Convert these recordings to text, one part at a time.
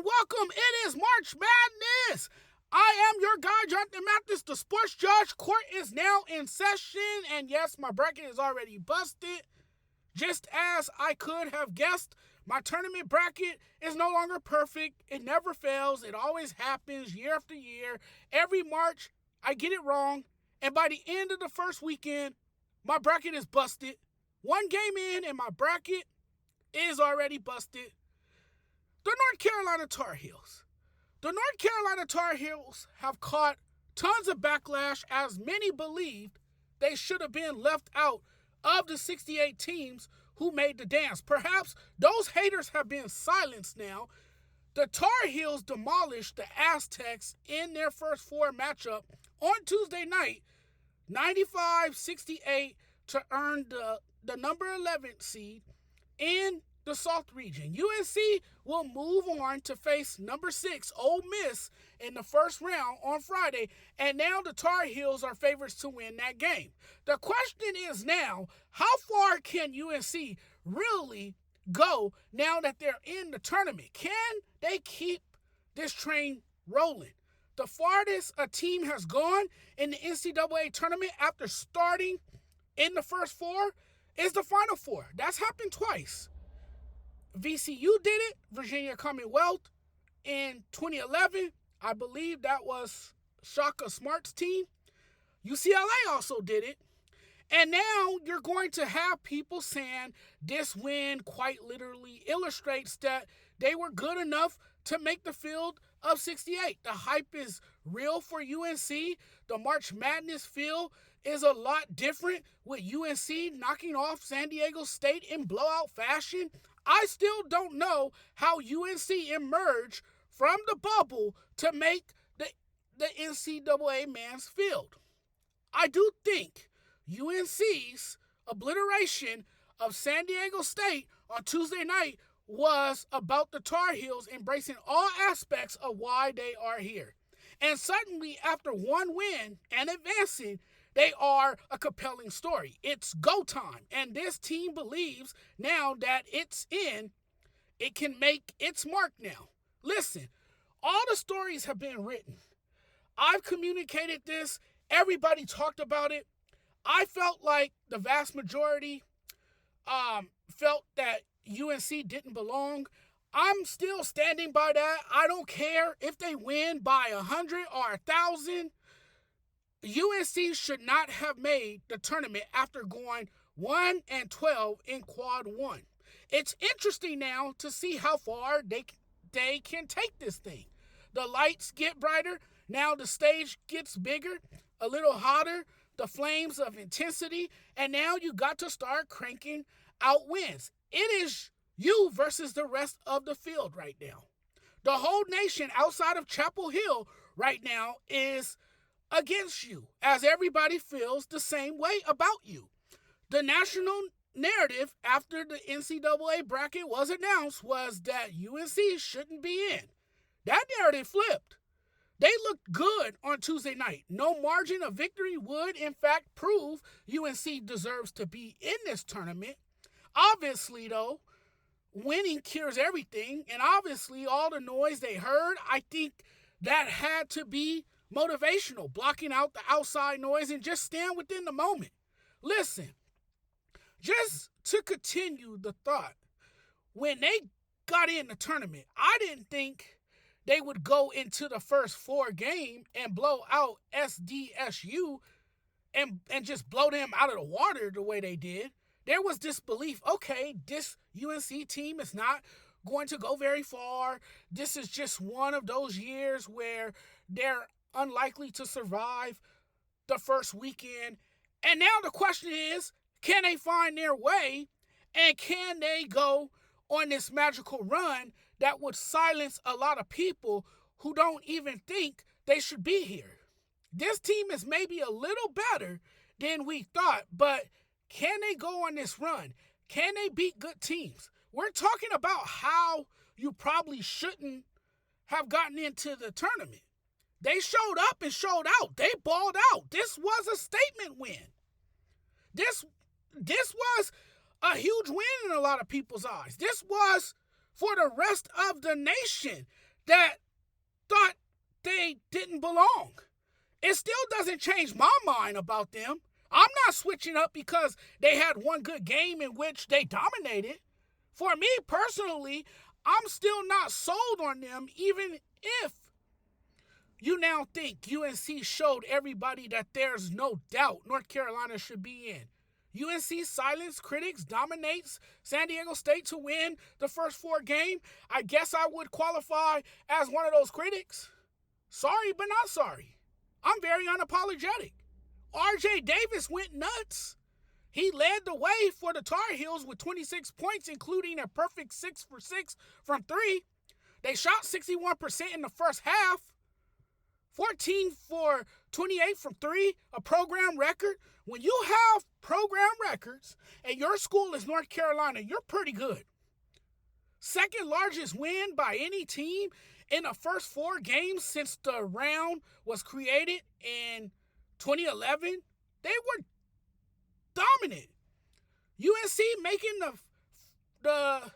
and welcome. It is March Madness. I am your guy, Jonathan Mathis, the sports judge. Court is now in session, and yes, my bracket is already busted. Just as I could have guessed, my tournament bracket is no longer perfect. It never fails. It always happens year after year. Every March, I get it wrong, and by the end of the first weekend, my bracket is busted. One game in, and my bracket is already busted. The North Carolina Tar Heels. The North Carolina Tar Heels have caught tons of backlash, as many believed they should have been left out of the 68 teams who made the dance. Perhaps those haters have been silenced now. The Tar Heels demolished the Aztecs in their first four matchup on Tuesday night, 95-68, to earn the number 11 seed in the South region. UNC will move on to face number 6 Ole Miss in the first round on Friday, and now the Tar Heels are favorites to win that game. The question is now, how far can UNC really go now that they're in the tournament? Can they keep this train rolling? The farthest a team has gone in the NCAA tournament after starting in the first four is the Final Four. That's happened twice. VCU did it, Virginia Commonwealth, in 2011. I believe that was Shaka Smart's team. UCLA also did it. And now you're going to have people saying this win quite literally illustrates that they were good enough to make the field of 68. The hype is real for UNC. The March Madness feel is a lot different with UNC knocking off San Diego State in blowout fashion. I still don't know how UNC emerged from the bubble to make the NCAA man's field. I do think UNC's obliteration of San Diego State on Tuesday night was about the Tar Heels embracing all aspects of why they are here. And suddenly, after one win and advancing, they are a compelling story. It's go time. And this team believes now that it's in, it can make its mark now. Listen, all the stories have been written. I've communicated this. Everybody talked about it. I felt like the vast majority felt that UNC didn't belong. I'm still standing by that. I don't care if they win by 100 or 1,000. UNC should not have made the tournament after going 1-12 in quad one. It's interesting now to see how far they can take this thing. The lights get brighter. Now the stage gets bigger, a little hotter, the flames of intensity, and now you got to start cranking out wins. It is you versus the rest of the field right now. The whole nation outside of Chapel Hill right now is against you, as everybody feels the same way about you. The national narrative after the NCAA bracket was announced was that UNC shouldn't be in. That narrative flipped. They looked good on Tuesday night. No margin of victory would, in fact, prove UNC deserves to be in this tournament. Obviously, though, winning cures everything, and obviously all the noise they heard, I think that had to be motivational, blocking out the outside noise and just stand within the moment. Listen, just to continue the thought, when they got in the tournament, I didn't think they would go into the first four game and blow out SDSU and just blow them out of the water the way they did. There was this belief, okay, this UNC team is not going to go very far. This is just one of those years where they're unlikely to survive the first weekend. And now the question is, can they find their way, and can they go on this magical run that would silence a lot of people who don't even think they should be here? This team is maybe a little better than we thought, but can they go on this run? Can they beat good teams? We're talking about how you probably shouldn't have gotten into the tournament. They showed up and showed out. They balled out. This was a statement win. This was a huge win in a lot of people's eyes. This was for the rest of the nation. that thought they didn't belong. It still doesn't change my mind about them. I'm not switching up because they had one good game in which they dominated. For me personally, I'm still not sold on them, even if you now think UNC showed everybody that there's no doubt North Carolina should be in. UNC silenced critics, dominates San Diego State to win the first 4 games. I guess I would qualify as one of those critics. Sorry, but not sorry. I'm very unapologetic. RJ Davis went nuts. He led the way for the Tar Heels with 26 points, including a perfect 6 for 6 from 3. They shot 61% in the first half. 14 for 28 from 3, a program record. When you have program records and your school is North Carolina, you're pretty good. Second largest win by any team in the first 4 games since the round was created in 2011. They were dominant. UNC making the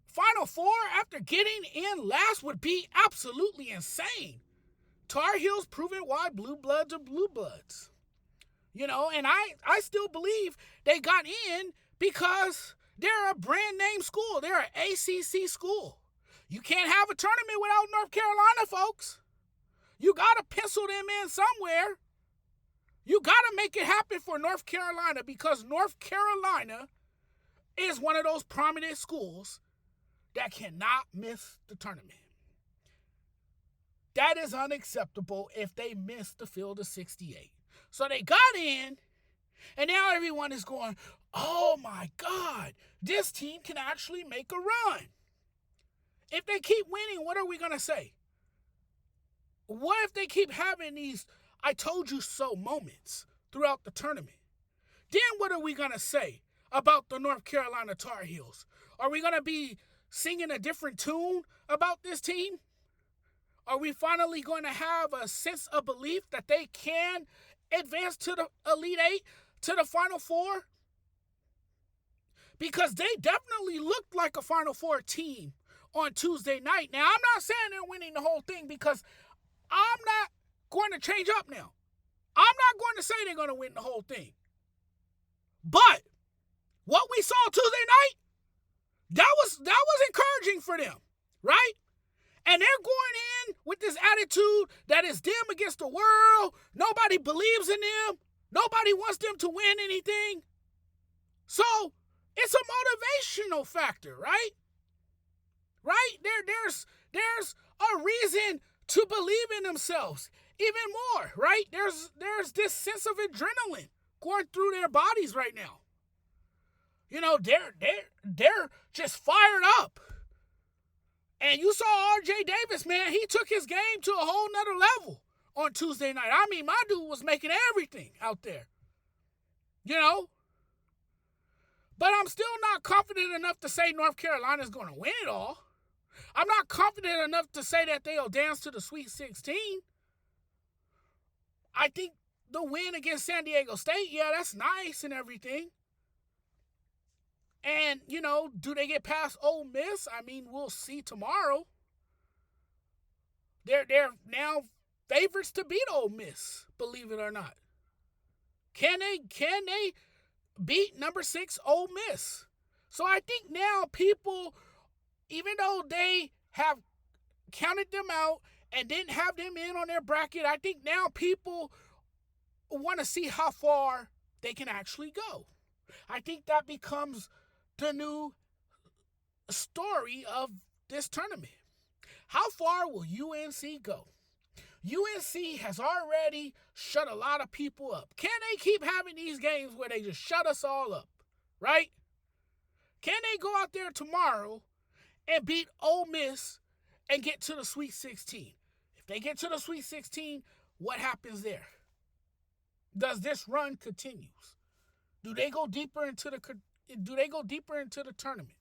Final Four after getting in last would be absolutely insane. Tar Heels proving why blue bloods are blue bloods. And I still believe they got in because they're a brand name school. They're an ACC school. You can't have a tournament without North Carolina, folks. You got to pencil them in somewhere. You got to make it happen for North Carolina because North Carolina is one of those prominent schools that cannot miss the tournament. That is unacceptable if they miss the field of 68. So they got in, and now everyone is going, oh my God, this team can actually make a run. If they keep winning, what are we going to say? What if they keep having these I told you so moments throughout the tournament? Then what are we going to say about the North Carolina Tar Heels? Are we going to be singing a different tune about this team? Are we finally going to have a sense of belief that they can advance to the Elite Eight, to the Final Four? Because they definitely looked like a Final Four team on Tuesday night. Now, I'm not saying they're winning the whole thing because I'm not going to change up now. I'm not going to say they're going to win the whole thing. But what we saw Tuesday night, that was encouraging for them, right? And they're going in with this attitude that it's them against the world. Nobody believes in them. Nobody wants them to win anything. So it's a motivational factor, right? Right? There's a reason to believe in themselves even more, right? There's this sense of adrenaline going through their bodies right now. They're just fired up. And you saw RJ Davis, man, he took his game to a whole nother level on Tuesday night. I mean, my dude was making everything out there. But I'm still not confident enough to say North Carolina's going to win it all. I'm not confident enough to say that they'll dance to the Sweet 16. I think the win against San Diego State, yeah, that's nice and everything. And, do they get past Ole Miss? I mean, we'll see tomorrow. They're now favorites to beat Ole Miss, believe it or not. Can they beat number 6 Ole Miss? So I think now people, even though they have counted them out and didn't have them in on their bracket, I think now people want to see how far they can actually go. I think that becomes the new story of this tournament. How far will UNC go? UNC has already shut a lot of people up. Can they keep having these games where they just shut us all up, right? Can they go out there tomorrow and beat Ole Miss and get to the Sweet 16? If they get to the Sweet 16, what happens there? Does this run continue? Do they go deeper into the tournament?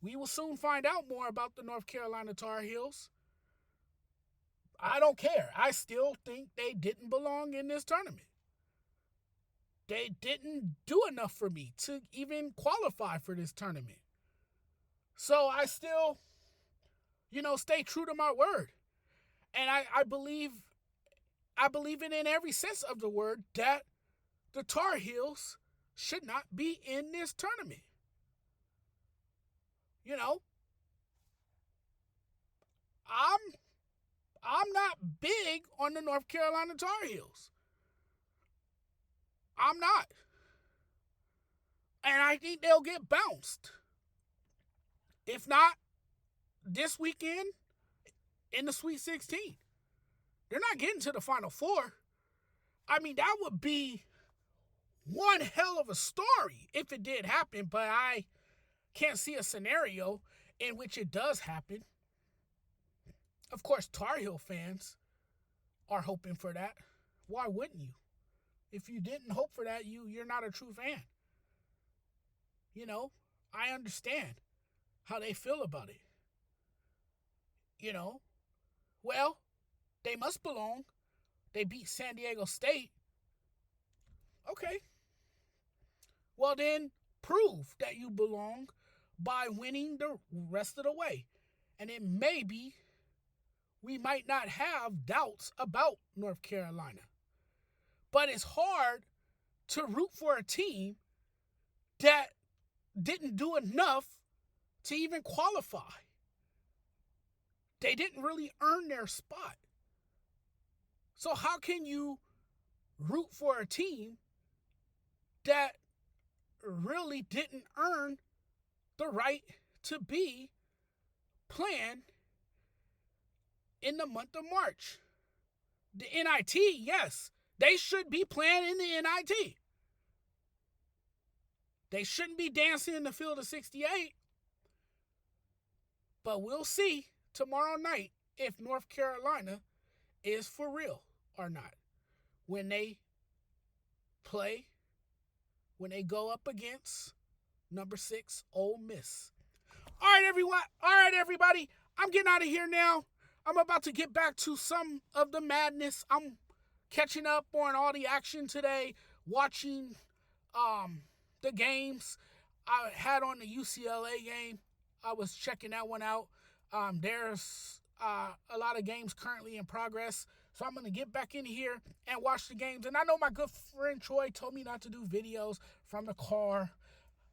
We will soon find out more about the North Carolina Tar Heels. I don't care. I still think they didn't belong in this tournament. They didn't do enough for me to even qualify for this tournament. So I still stay true to my word. And I believe it in every sense of the word that the Tar Heels should not be in this tournament. I'm not big on the North Carolina Tar Heels. I'm not. And I think they'll get bounced. If not this weekend in the Sweet 16. They're not getting to the Final Four. I mean, that would be one hell of a story if it did happen, but I can't see a scenario in which it does happen. Of course, Tar Heel fans are hoping for that. Why wouldn't you? If you didn't hope for that, you're not a true fan. I understand how they feel about it. Well, they must belong. They beat San Diego State. Okay. Well, then prove that you belong by winning the rest of the way. And then maybe we might not have doubts about North Carolina. But it's hard to root for a team that didn't do enough to even qualify. They didn't really earn their spot. So how can you root for a team that really didn't earn the right to be playing in the month of March? The NIT, yes, they should be playing in the NIT. They shouldn't be dancing in the field of 68. But we'll see tomorrow night if North Carolina is for real or not when they play, when they go up against number 6 Ole Miss. All right, everyone. All right, everybody. I'm getting out of here now. I'm about to get back to some of the madness. I'm catching up on all the action today, watching the games. I had on the UCLA game. I was checking that one out. There's a lot of games currently in progress. So I'm going to get back in here and watch the games. And I know my good friend Troy told me not to do videos from the car.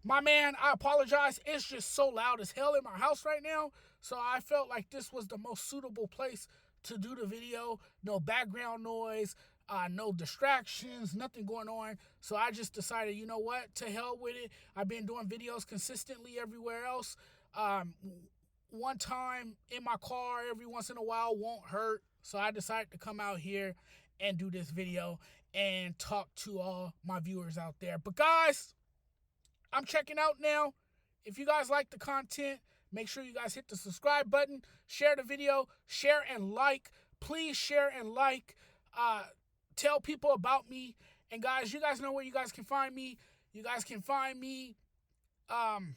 My man, I apologize. It's just so loud as hell in my house right now. So I felt like this was the most suitable place to do the video. No background noise, no distractions, nothing going on. So I just decided, you know what? To hell with it. I've been doing videos consistently everywhere else. One time in my car every once in a while won't hurt. So I decided to come out here and do this video and talk to all my viewers out there. But guys, I'm checking out now. If you guys like the content, make sure you guys hit the subscribe button, share the video, share and like. Please share and like. Tell people about me. And guys, you guys know where you guys can find me. You guys can find me on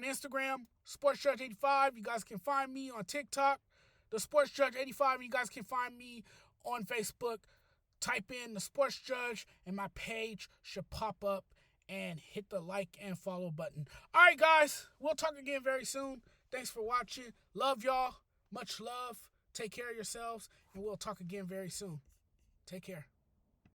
Instagram, SportsJudge85. You guys can find me on TikTok, the SportsJudge85. You guys can find me on Facebook. Type in the Sports Judge and my page should pop up, and hit the like and follow button. All right, guys. We'll talk again very soon. Thanks for watching. Love y'all. Much love. Take care of yourselves, and we'll talk again very soon. Take care.